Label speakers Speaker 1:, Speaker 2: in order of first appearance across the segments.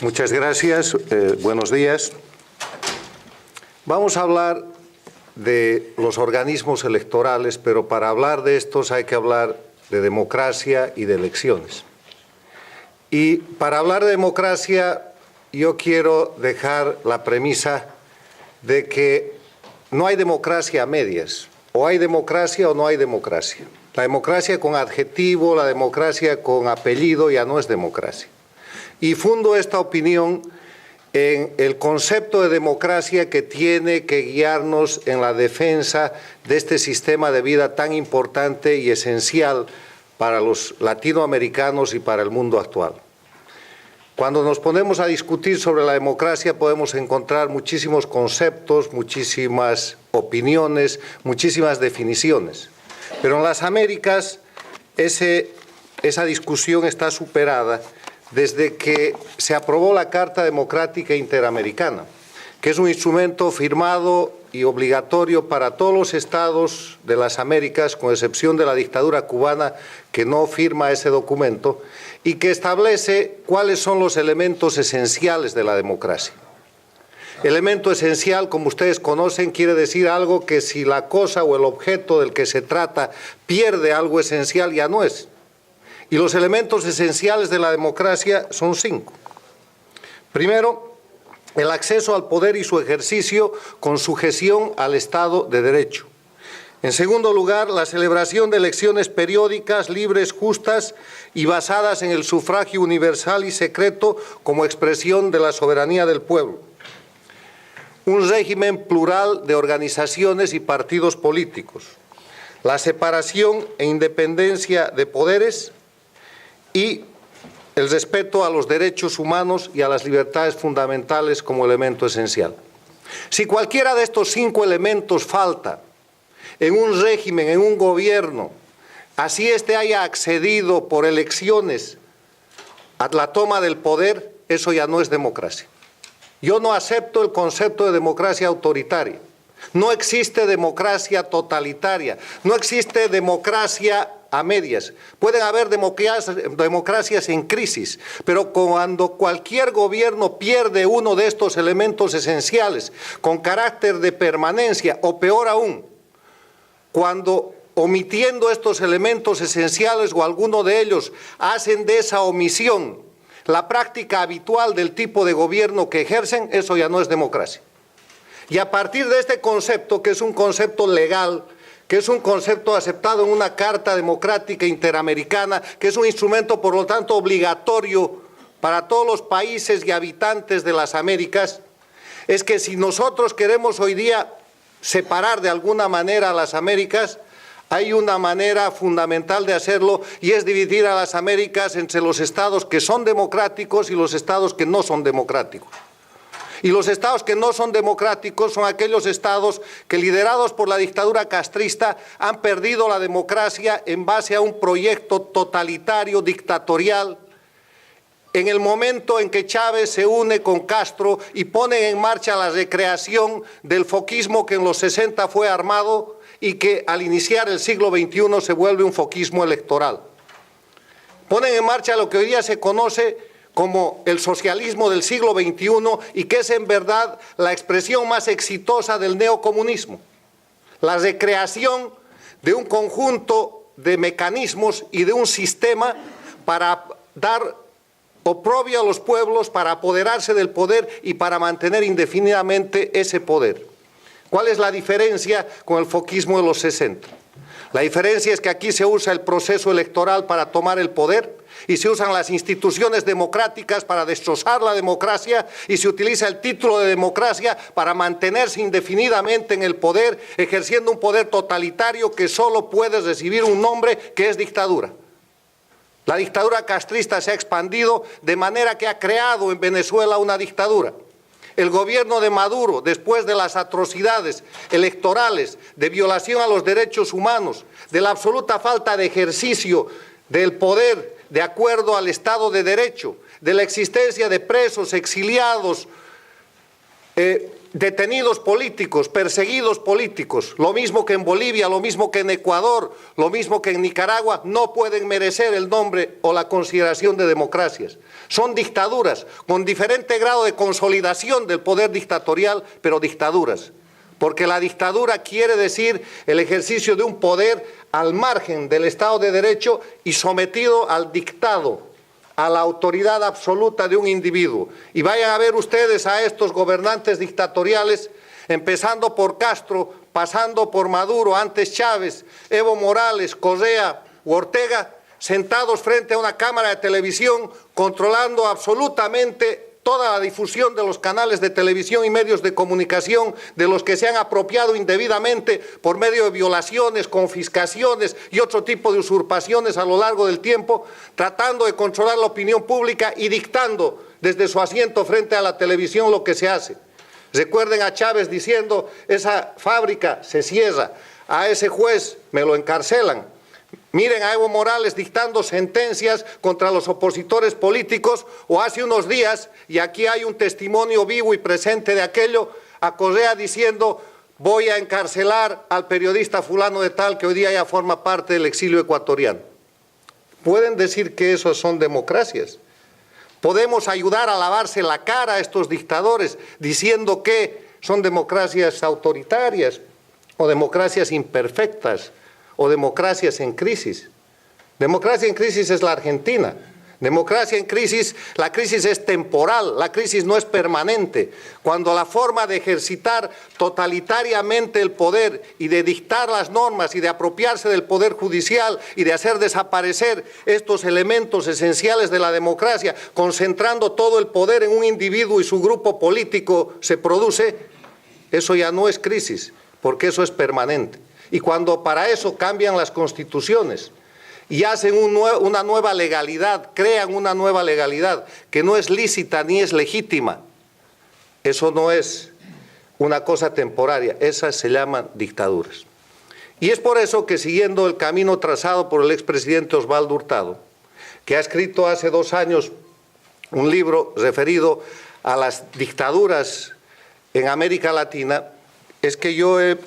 Speaker 1: Muchas gracias. Buenos días. Vamos a hablar de los organismos electorales, pero para hablar de estos hay que hablar de democracia y de elecciones. Y para hablar de democracia, yo quiero dejar la premisa de que no hay democracia a medias. O hay democracia o no hay democracia. La democracia con adjetivo, la democracia con apellido ya no es democracia. Y fundo esta opinión en el concepto de democracia que tiene que guiarnos en la defensa de este sistema de vida tan importante y esencial para los latinoamericanos y para el mundo actual. Cuando nos ponemos a discutir sobre la democracia podemos encontrar muchísimos conceptos, muchísimas opiniones, muchísimas definiciones. Pero en las Américas esa discusión está superada desde que se aprobó la Carta Democrática Interamericana, que es un instrumento firmado y obligatorio para todos los estados de las Américas, con excepción de la dictadura cubana, que no firma ese documento, y que establece cuáles son los elementos esenciales de la democracia. Elemento esencial, como ustedes conocen, quiere decir algo que si la cosa o el objeto del que se trata pierde algo esencial, ya no es. Y los elementos esenciales de la democracia son 5. Primero, el acceso al poder y su ejercicio con sujeción al Estado de Derecho. En segundo lugar, la celebración de elecciones periódicas, libres, justas y basadas en el sufragio universal y secreto como expresión de la soberanía del pueblo. Un régimen plural de organizaciones y partidos políticos. La separación e independencia de poderes y el respeto a los derechos humanos y a las libertades fundamentales como elemento esencial. Si cualquiera de estos 5 elementos falta en un régimen, en un gobierno, así éste haya accedido por elecciones a la toma del poder, eso ya no es democracia. Yo no acepto el concepto de democracia autoritaria. No existe democracia totalitaria, no existe democracia a medias. Pueden haber democracias en crisis, pero cuando cualquier gobierno pierde uno de estos elementos esenciales con carácter de permanencia, o peor aún, cuando omitiendo estos elementos esenciales o alguno de ellos hacen de esa omisión la práctica habitual del tipo de gobierno que ejercen, eso ya no es democracia. Y a partir de este concepto, que es un concepto legal, que es un concepto aceptado en una Carta Democrática Interamericana, que es un instrumento, por lo tanto, obligatorio para todos los países y habitantes de las Américas, es que si nosotros queremos hoy día separar de alguna manera a las Américas, hay una manera fundamental de hacerlo y es dividir a las Américas entre los estados que son democráticos y los estados que no son democráticos. Y los estados que no son democráticos son aquellos estados que, liderados por la dictadura castrista, han perdido la democracia en base a un proyecto totalitario, dictatorial. En el momento en que Chávez se une con Castro y pone en marcha la recreación del foquismo que en los 60 fue armado y que al iniciar el siglo XXI se vuelve un foquismo electoral. Ponen en marcha lo que hoy día se conoce como el socialismo del siglo XXI y que es en verdad la expresión más exitosa del neocomunismo. La recreación de un conjunto de mecanismos y de un sistema para dar oprobio a los pueblos, para apoderarse del poder y para mantener indefinidamente ese poder. ¿Cuál es la diferencia con el foquismo de los 60? La diferencia es que aquí se usa el proceso electoral para tomar el poder y se usan las instituciones democráticas para destrozar la democracia y se utiliza el título de democracia para mantenerse indefinidamente en el poder, ejerciendo un poder totalitario que solo puede recibir un nombre, que es dictadura. La dictadura castrista se ha expandido de manera que ha creado en Venezuela una dictadura. El gobierno de Maduro, después de las atrocidades electorales, de violación a los derechos humanos, de la absoluta falta de ejercicio del poder de acuerdo al Estado de Derecho, de la existencia de presos, exiliados, detenidos políticos, perseguidos políticos, lo mismo que en Bolivia, lo mismo que en Ecuador, lo mismo que en Nicaragua, no pueden merecer el nombre o la consideración de democracias. Son dictaduras con diferente grado de consolidación del poder dictatorial, pero dictaduras. Porque la dictadura quiere decir el ejercicio de un poder al margen del Estado de Derecho y sometido al dictado, a la autoridad absoluta de un individuo. Y vayan a ver ustedes a estos gobernantes dictatoriales, empezando por Castro, pasando por Maduro, antes Chávez, Evo Morales, Correa u Ortega, sentados frente a una cámara de televisión, controlando absolutamente toda la difusión de los canales de televisión y medios de comunicación, de los que se han apropiado indebidamente por medio de violaciones, confiscaciones y otro tipo de usurpaciones a lo largo del tiempo, tratando de controlar la opinión pública y dictando desde su asiento frente a la televisión lo que se hace. Recuerden a Chávez diciendo, esa fábrica se cierra, a ese juez me lo encarcelan. Miren a Evo Morales dictando sentencias contra los opositores políticos, o hace unos días, y aquí hay un testimonio vivo y presente de aquello, a Correa diciendo, voy a encarcelar al periodista fulano de tal que hoy día ya forma parte del exilio ecuatoriano. ¿Pueden decir que esos son democracias? ¿Podemos ayudar a lavarse la cara a estos dictadores diciendo que son democracias autoritarias o democracias imperfectas? O democracias en crisis. Democracia en crisis es la Argentina. Democracia en crisis, la crisis es temporal, la crisis no es permanente. Cuando la forma de ejercitar totalitariamente el poder y de dictar las normas y de apropiarse del poder judicial y de hacer desaparecer estos elementos esenciales de la democracia, concentrando todo el poder en un individuo y su grupo político se produce, eso ya no es crisis, porque eso es permanente. Y cuando para eso cambian las constituciones y hacen una nueva legalidad, crean una nueva legalidad que no es lícita ni es legítima, eso no es una cosa temporaria, esas se llaman dictaduras. Y es por eso que, siguiendo el camino trazado por el expresidente Osvaldo Hurtado, que ha escrito hace 2 años un libro referido a las dictaduras en América Latina, es que yo he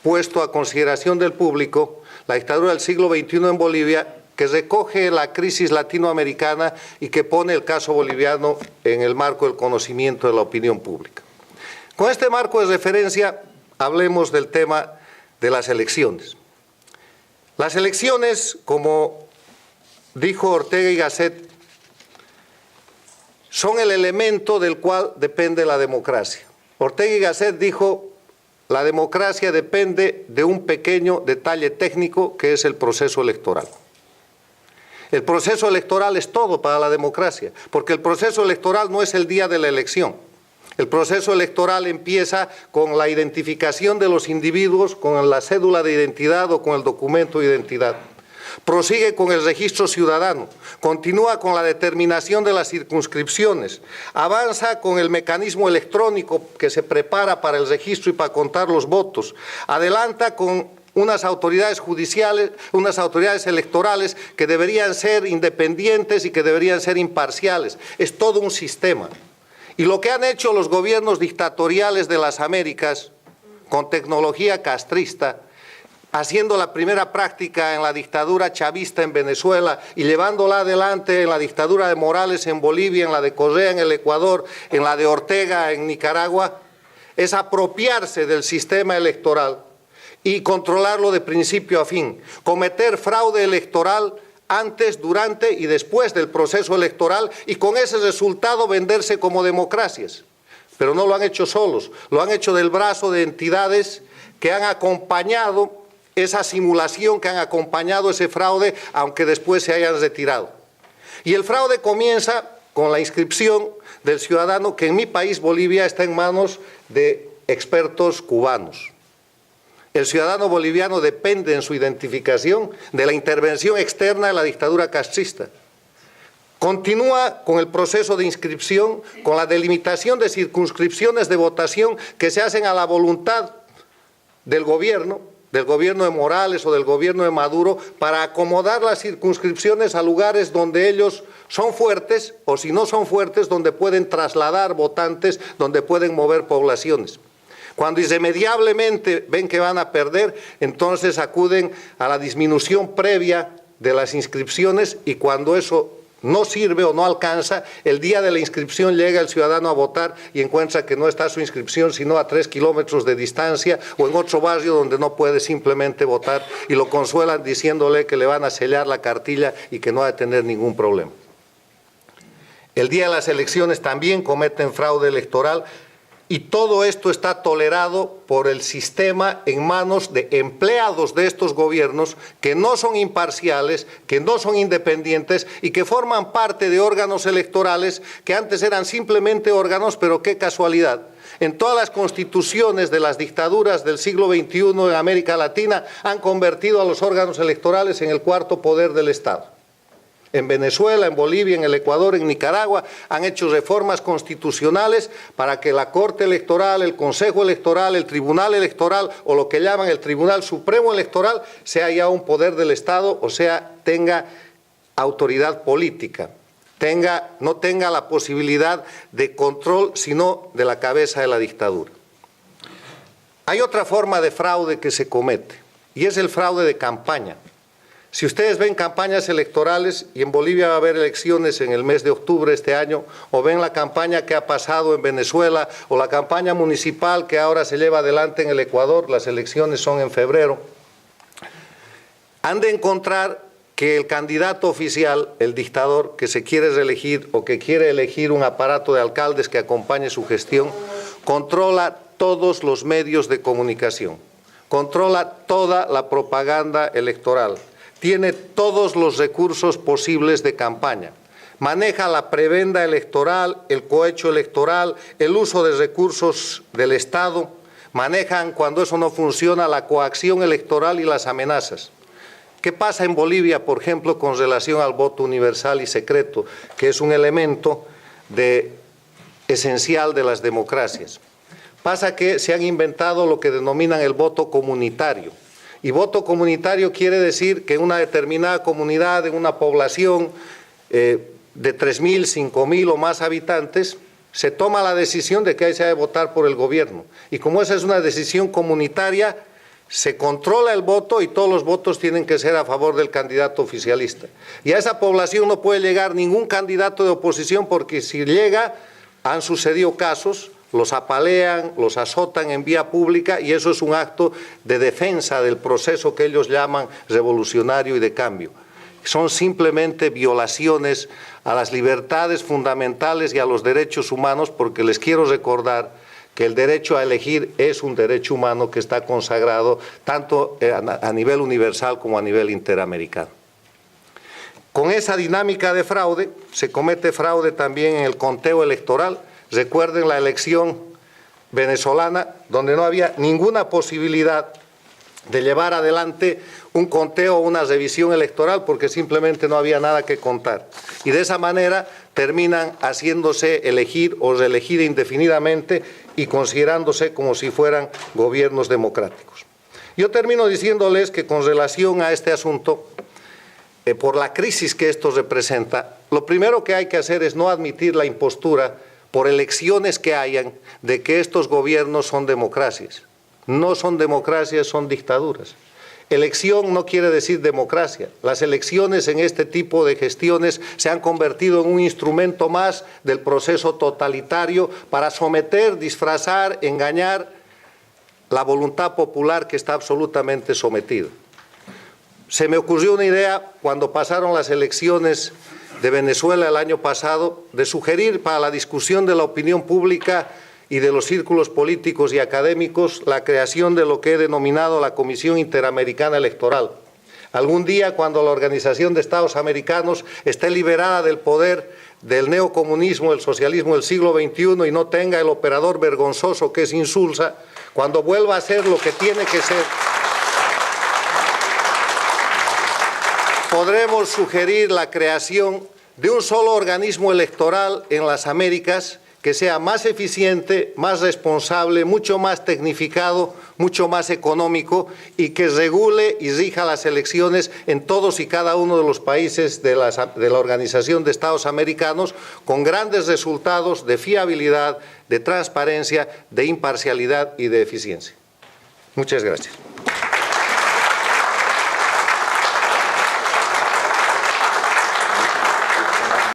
Speaker 1: puesto a consideración del público la dictadura del siglo XXI en Bolivia, que recoge la crisis latinoamericana y que pone el caso boliviano en el marco del conocimiento de la opinión pública. Con este marco de referencia, hablemos del tema de las elecciones. Las elecciones, como dijo Ortega y Gasset, son el elemento del cual depende la democracia. Ortega y Gasset dijo, la democracia depende de un pequeño detalle técnico que es el proceso electoral. El proceso electoral es todo para la democracia, porque el proceso electoral no es el día de la elección. El proceso electoral empieza con la identificación de los individuos, con la cédula de identidad o con el documento de identidad. Prosigue con el registro ciudadano, continúa con la determinación de las circunscripciones, avanza con el mecanismo electrónico que se prepara para el registro y para contar los votos, adelanta con unas autoridades judiciales, unas autoridades electorales que deberían ser independientes y que deberían ser imparciales. Es todo un sistema. Y lo que han hecho los gobiernos dictatoriales de las Américas, con tecnología castrista, haciendo la primera práctica en la dictadura chavista en Venezuela y llevándola adelante en la dictadura de Morales en Bolivia, en la de Correa en el Ecuador, en la de Ortega en Nicaragua, es apropiarse del sistema electoral y controlarlo de principio a fin, cometer fraude electoral antes, durante y después del proceso electoral y con ese resultado venderse como democracias. Pero no lo han hecho solos, lo han hecho del brazo de entidades que han acompañado esa simulación, que han acompañado ese fraude, aunque después se hayan retirado. Y el fraude comienza con la inscripción del ciudadano, que en mi país, Bolivia, está en manos de expertos cubanos. El ciudadano boliviano depende en su identificación de la intervención externa de la dictadura castrista. Continúa con el proceso de inscripción, con la delimitación de circunscripciones de votación que se hacen a la voluntad del gobierno del gobierno de Morales o del gobierno de Maduro para acomodar las circunscripciones a lugares donde ellos son fuertes o si no son fuertes donde pueden trasladar votantes, donde pueden mover poblaciones. Cuando irremediablemente ven que van a perder, entonces acuden a la disminución previa de las inscripciones y cuando eso no sirve o no alcanza, el día de la inscripción llega el ciudadano a votar y encuentra que no está su inscripción sino a 3 kilómetros de distancia o en otro barrio donde no puede simplemente votar y lo consuelan diciéndole que le van a sellar la cartilla y que no ha de tener ningún problema. El día de las elecciones también cometen fraude electoral y todo esto está tolerado por el sistema en manos de empleados de estos gobiernos que no son imparciales, que no son independientes y que forman parte de órganos electorales que antes eran simplemente órganos, pero qué casualidad. En todas las constituciones de las dictaduras del siglo XXI en América Latina han convertido a los órganos electorales en el cuarto poder del Estado. En Venezuela, en Bolivia, en el Ecuador, en Nicaragua, han hecho reformas constitucionales para que la Corte Electoral, el Consejo Electoral, el Tribunal Electoral o lo que llaman el Tribunal Supremo Electoral sea ya un poder del Estado, o sea, tenga autoridad política, no tenga la posibilidad de control, sino de la cabeza de la dictadura. Hay otra forma de fraude que se comete y es el fraude de campaña. Si ustedes ven campañas electorales, y en Bolivia va a haber elecciones en el mes de octubre este año, o ven la campaña que ha pasado en Venezuela, o la campaña municipal que ahora se lleva adelante en el Ecuador, las elecciones son en febrero, han de encontrar que el candidato oficial, el dictador que se quiere reelegir o que quiere elegir un aparato de alcaldes que acompañe su gestión, controla todos los medios de comunicación, controla toda la propaganda electoral, tiene todos los recursos posibles de campaña, maneja la prebenda electoral, el cohecho electoral, el uso de recursos del Estado, manejan, cuando eso no funciona, la coacción electoral y las amenazas. ¿Qué pasa en Bolivia, por ejemplo, con relación al voto universal y secreto, que es un elemento esencial de las democracias? Pasa que se han inventado lo que denominan el voto comunitario. Y voto comunitario quiere decir que en una determinada comunidad, en una población de 3.000, 5.000 o más habitantes, se toma la decisión de que ahí se ha de votar por el gobierno. Y como esa es una decisión comunitaria, se controla el voto y todos los votos tienen que ser a favor del candidato oficialista. Y a esa población no puede llegar ningún candidato de oposición porque si llega, han sucedido casos, los apalean, los azotan en vía pública y eso es un acto de defensa del proceso que ellos llaman revolucionario y de cambio. Son simplemente violaciones a las libertades fundamentales y a los derechos humanos porque les quiero recordar que el derecho a elegir es un derecho humano que está consagrado tanto a nivel universal como a nivel interamericano. Con esa dinámica de fraude, se comete fraude también en el conteo electoral. Recuerden la elección venezolana, donde no había ninguna posibilidad de llevar adelante un conteo o una revisión electoral porque simplemente no había nada que contar. Y de esa manera terminan haciéndose elegir o reelegir indefinidamente y considerándose como si fueran gobiernos democráticos. Yo termino diciéndoles que con relación a este asunto, por la crisis que esto representa, lo primero que hay que hacer es no admitir la impostura por elecciones que hayan, de que estos gobiernos son democracias. No son democracias, son dictaduras. Elección no quiere decir democracia. Las elecciones en este tipo de gestiones se han convertido en un instrumento más del proceso totalitario para someter, disfrazar, engañar la voluntad popular que está absolutamente sometida. Se me ocurrió una idea cuando pasaron las elecciones de Venezuela el año pasado, de sugerir para la discusión de la opinión pública y de los círculos políticos y académicos la creación de lo que he denominado la Comisión Interamericana Electoral. Algún día, cuando la Organización de Estados Americanos esté liberada del poder del neocomunismo, el socialismo del siglo XXI y no tenga el operador vergonzoso que es Insulza, cuando vuelva a ser lo que tiene que ser, podremos sugerir la creación de un solo organismo electoral en las Américas que sea más eficiente, más responsable, mucho más tecnificado, mucho más económico y que regule y rija las elecciones en todos y cada uno de los países de la Organización de Estados Americanos, con grandes resultados de fiabilidad, de transparencia, de imparcialidad y de eficiencia. Muchas gracias.